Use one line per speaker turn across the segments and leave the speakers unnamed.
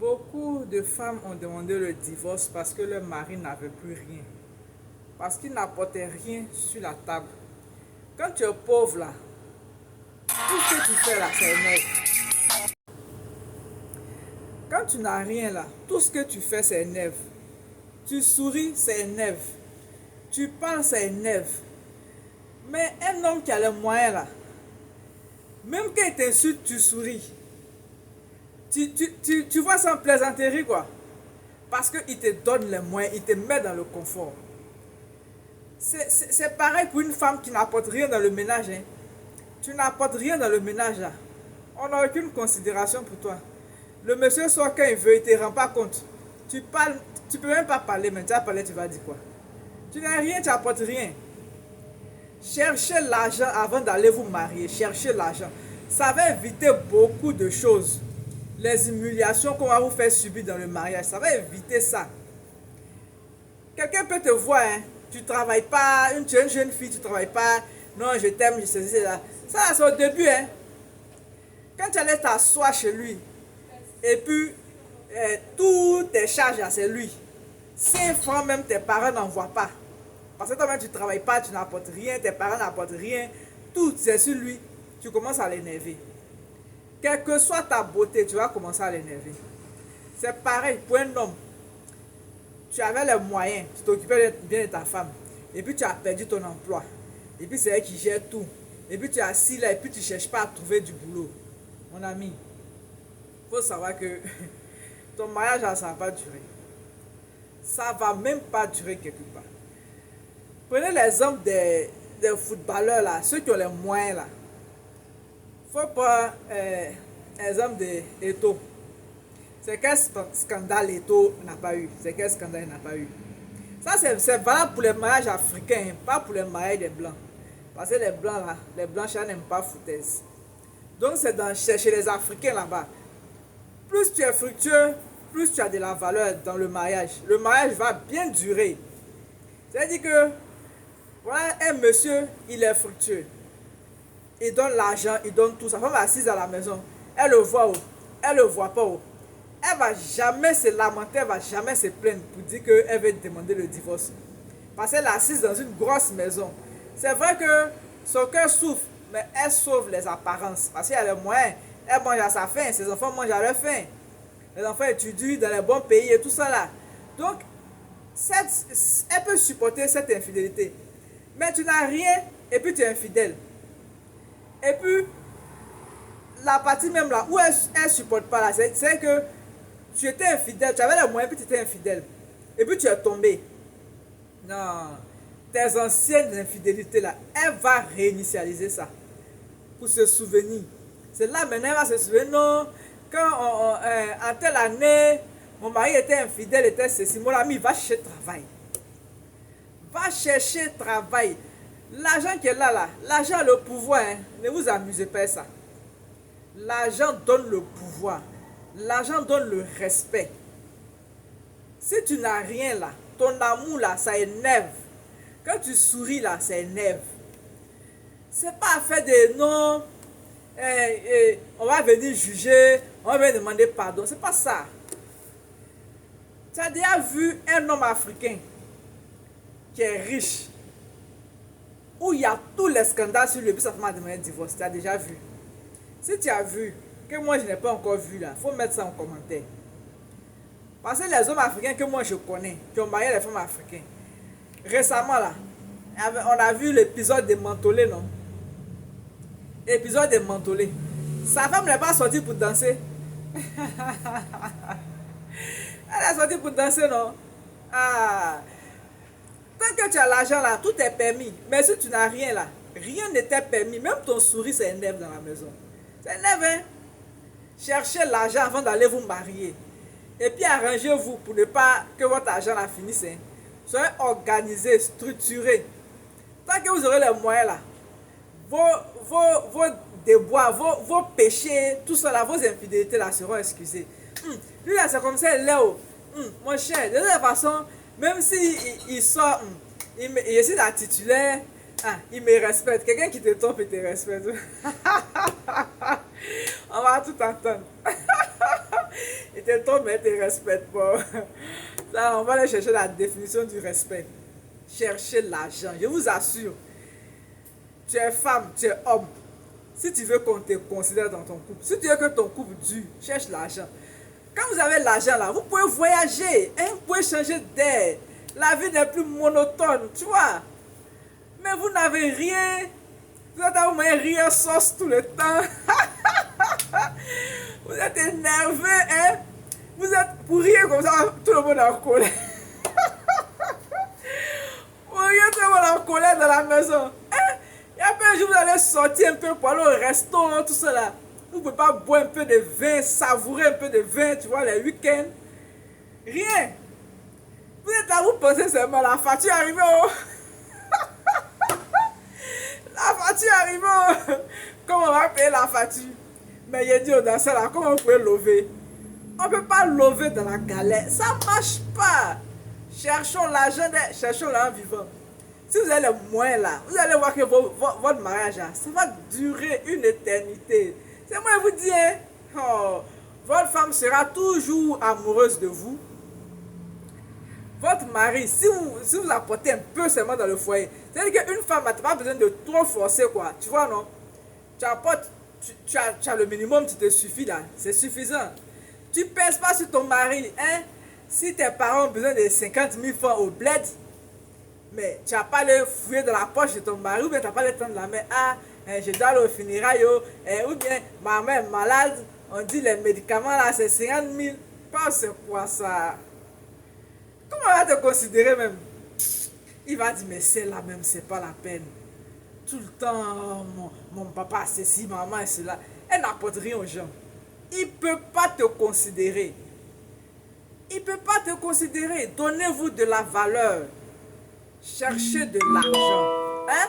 Beaucoup de femmes ont demandé le divorce parce que leur mari n'avait plus rien. Parce qu'il n'apportait rien sur la table. Quand tu es pauvre là, tout ce que tu fais là, c'est neuf. Quand tu n'as rien là, tout ce que tu fais, c'est neuf. Tu souris, c'est neuf. Tu parles, c'est neuf. Mais un homme qui a les moyens là, même quand il t'insulte, tu souris. Tu vois sans plaisanterie quoi. Parce qu'il te donne les moyens, il te met dans le confort. C'est pareil pour une femme qui n'apporte rien dans le ménage. Hein. Tu n'apportes rien dans le ménage là. On n'a aucune considération pour toi. Le monsieur soit quand il veut, il ne te rend pas compte. Tu parles, tu peux même pas parler, mais tu vas parler, tu vas dire quoi? Tu n'as rien, tu n'apportes rien. Cherchez l'argent avant d'aller vous marier. Cherchez l'argent. Ça va éviter beaucoup de choses. Les humiliations qu'on va vous faire subir dans le mariage, ça va éviter ça. Quelqu'un peut te voir, hein, tu ne travailles pas, tu es une jeune fille, tu ne travailles pas, non, je t'aime, je sais, là. Ça, c'est au début. Hein. Quand tu allais t'asseoir chez lui, et puis, toutes tes charges, c'est lui. 5 francs, même tes parents n'en voient pas. Parce que toi-même, tu ne travailles pas, tu n'apportes rien, tes parents n'apportent rien. Tout, c'est sur lui. Tu commences à l'énerver. Quelle que soit ta beauté, tu vas commencer à l'énerver. C'est pareil pour un homme. Tu avais les moyens, tu t'occupais bien de ta femme. Et puis, tu as perdu ton emploi. Et puis, c'est elle qui gère tout. Et puis, tu es assis là et puis tu ne cherches pas à trouver du boulot. Mon ami, il faut savoir que ton mariage, là, ça ne va pas durer. Ça ne va même pas durer quelque part. Prenez l'exemple des footballeurs, là, ceux qui ont les moyens. Là. Faut pas exemple de Eto'o. C'est quel scandale Eto'o n'a pas eu? C'est quel scandale il n'a pas eu? Ça, c'est valable pour les mariages africains, pas pour les mariages des blancs. Parce que les blancs, là, les blanches n'aiment pas foutaise. Donc, c'est chez les Africains là-bas. Plus tu es fructueux, plus tu as de la valeur dans le mariage. Le mariage va bien durer. C'est-à-dire que, voilà, un monsieur, il est fructueux. Il donne l'argent, il donne tout. Sa femme est assise à la maison. Elle le voit, elle ne le voit pas. Elle ne va jamais se lamenter, elle ne va jamais se plaindre pour dire qu'elle veut demander le divorce. Parce qu'elle est assise dans une grosse maison. C'est vrai que son cœur souffre, mais elle sauve les apparences. Parce qu'il y a les moyens. Elle mange à sa faim, ses enfants mangent à leur faim. Les enfants étudient dans les bons pays et tout ça là. Donc, elle peut supporter cette infidélité. Mais tu n'as rien et puis tu es infidèle. Et puis, la partie même là où elle ne supporte pas là, c'est que tu étais infidèle, tu avais les moyens puis tu étais infidèle. Et puis tu es tombé. Non, tes anciennes infidélités là, elle va réinitialiser ça pour se souvenir. C'est là maintenant elle va se souvenir, non, quand en telle année, mon mari était infidèle, était ceci, mon ami va chercher travail. Va chercher travail. L'argent qui est là, l'argent a le pouvoir, hein. Ne vous amusez pas à ça. L'argent donne le pouvoir. L'argent donne le respect. Si tu n'as rien là, ton amour là, ça énerve. Quand tu souris là, ça énerve. C'est pas à faire des non, on va venir juger, on va venir demander pardon. C'est pas ça. Tu as déjà vu un homme africain qui est riche, où il y a tous les scandales sur lui, puis sa femme a demandé un divorce. Tu as déjà vu? Si tu as vu, que moi je n'ai pas encore vu là, il faut mettre ça en commentaire. Parce que les hommes africains que moi je connais, qui ont marié les femmes africaines, récemment là, on a vu l'épisode de Mentolé, non? Épisode de Mentolé. Sa femme n'est pas sortie pour danser. Elle est sortie pour danser, non? Ah. Tant que tu as l'argent là, tout est permis. Mais si tu n'as rien là, rien n'était permis. Même ton sourire, c'est énerve dans la maison. C'est énerve, hein? Cherchez l'argent avant d'aller vous marier. Et puis arrangez-vous pour ne pas que votre argent là finisse. Hein? Soyez organisé, structuré. Tant que vous aurez les moyens là, vos déboires, vos péchés, tout ça là, vos infidélités là seront excusées. Lui là, c'est comme ça, Léo. Mon cher, de toute façon, même si il sort, il essaie d'être titulaire, il me respecte. Quelqu'un qui te trompe, il te respecte. On va tout entendre. te tombe et te respecte pas. Ça, on va aller chercher la définition du respect. Chercher l'argent. Je vous assure, tu es femme, tu es homme. Si tu veux qu'on te considère dans ton couple, si tu veux que ton couple dure, cherche l'argent. Quand vous avez l'argent là, vous pouvez voyager, hein, vous pouvez changer d'air. La vie n'est plus monotone, tu vois. Mais vous n'avez rien. Vous êtes à vous manger rire sauce tout le temps. Vous êtes énervé, hein. Vous êtes pour rire comme ça, tout le monde est en colère. Pour rire, tout le monde est en colère dans la maison. Hein? Et après un jour, vous allez sortir un peu pour aller au restaurant, tout cela. Vous ne pouvez pas boire un peu de vin, savourer un peu de vin, tu vois, les week-ends. Rien. Vous êtes là, vous pensez seulement la facture arrivée. Oh. La facture arrivée. Oh. Comment on va payer la facture? Mais il dit dans ça là, comment on peut lever? On ne peut pas lever dans la galère. Ça ne marche pas. Cherchons l'argent vivant. Si vous avez les moyens là, vous allez voir que votre mariage là, ça va durer une éternité. C'est moi qui vous dis, hein, oh, votre femme sera toujours amoureuse de vous. Votre mari, si vous apportez un peu seulement dans le foyer, c'est-à-dire qu'une femme, tu n'as pas besoin de trop forcer, quoi. Tu vois, non? Tu apportes, tu as le minimum, tu te suffis là. C'est suffisant. Tu ne pèses pas sur ton mari, hein? Si tes parents ont besoin de 50 000 francs au bled, mais tu n'as pas le fouiller dans la poche de ton mari, ou bien tu n'as pas le temps de la main. Ah, je dois aller au funérailles, ou bien ma mère est malade, on dit les médicaments là, c'est 50 000. Pas c'est quoi ça? Comment on va te considérer même? Il va dire, mais c'est là même, c'est pas la peine. Tout le temps, mon papa, c'est ci, maman, et cela. Elle n'apporte rien aux gens. Il ne peut pas te considérer. Il ne peut pas te considérer. Donnez-vous de la valeur. Cherchez de l'argent. Hein?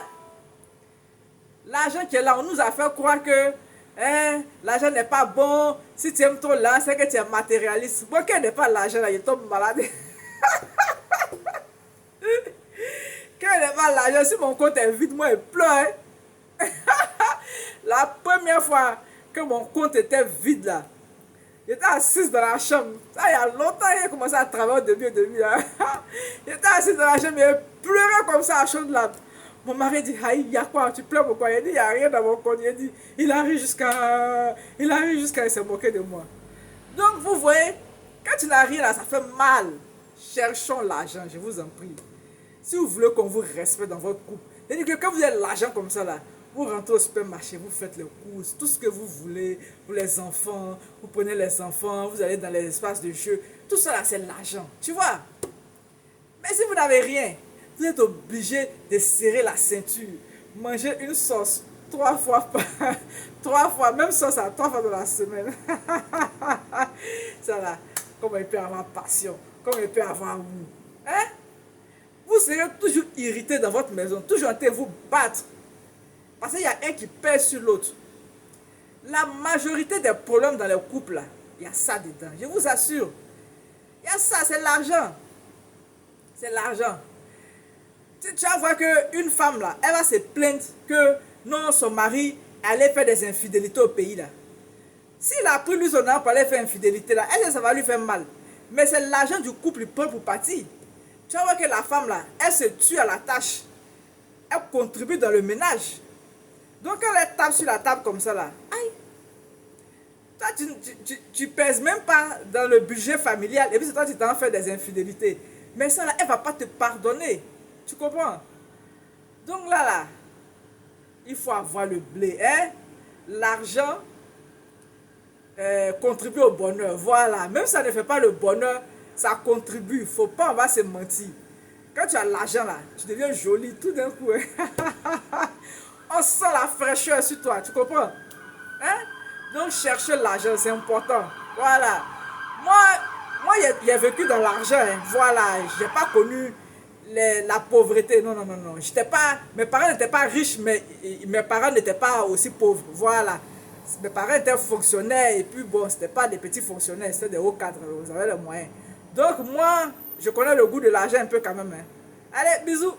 L'argent qui est là, on nous a fait croire que hein, l'argent n'est pas bon. Si tu aimes trop là, c'est que tu es matérialiste. Moi, quand il n'est pas l'argent là, je tombe malade. Quand il n'est pas l'argent, si mon compte est vide, moi, je pleure. Hein? La première fois que mon compte était vide là, j'étais assise dans la chambre. Ça, il y a longtemps, il a commencé à travailler au début. Hein? J'étais assise dans la chambre, et pleurais comme ça à chaudes larmes. Mon mari dit, Haï, il y a quoi? Tu pleures pourquoi? Il dit, il n'y a rien dans mon compte. Il dit, il arrive jusqu'à se moquer de moi. Donc, vous voyez, quand tu n'as rien là, ça fait mal. Cherchons l'argent, je vous en prie. Si vous voulez qu'on vous respecte dans votre couple, c'est-à-dire que quand vous avez l'argent comme ça là, vous rentrez au supermarché, vous faites les courses, tout ce que vous voulez pour les enfants, vous prenez les enfants, vous allez dans les espaces de jeu, tout ça là c'est l'argent, tu vois. Mais si vous n'avez rien, vous êtes obligé de serrer la ceinture, manger une sauce 3 fois par 3 fois, même sauce à 3 fois dans la semaine. Ça là, comment il peut avoir passion, comment il peut avoir goût. Hein? Vous serez toujours irrité dans votre maison, toujours en train de vous battre. Parce qu'il y a un qui pèse sur l'autre. La majorité des problèmes dans les couples, là, il y a ça dedans. Je vous assure. Il y a ça, c'est l'argent. C'est l'argent. Tu vas voir qu'une femme, là, elle va se plaindre que non, son mari allait faire des infidélités au pays, là. S'il a pris lui son argent pour aller faire infidélité, là, elle, ça va lui faire mal. Mais c'est l'argent du couple, il prend pour partir. Tu vas voir que la femme, là, elle se tue à la tâche. Elle contribue dans le ménage. Donc quand elle tape sur la table comme ça là, aïe, toi tu pèses même pas dans le budget familial et puis c'est toi tu t'en fais des infidélités. Mais ça là, elle va pas te pardonner. Tu comprends? Donc là, il faut avoir le blé. Hein? L'argent contribue au bonheur. Voilà. Même si ça ne fait pas le bonheur, ça contribue. Il ne faut pas, on va se mentir. Quand tu as l'argent là, tu deviens joli tout d'un coup. Hein? On sent la fraîcheur sur toi, tu comprends? Hein? Donc chercher l'argent, c'est important. Voilà. Moi j'ai vécu dans l'argent. Hein. Voilà. Je n'ai pas connu la pauvreté. Non. Mes parents n'étaient pas riches, mais mes parents n'étaient pas aussi pauvres. Voilà. Mes parents étaient fonctionnaires et puis bon, ce n'étaient pas des petits fonctionnaires, c'était des hauts cadres. Vous avez les moyens. Donc moi, je connais le goût de l'argent un peu quand même. Hein. Allez, bisous.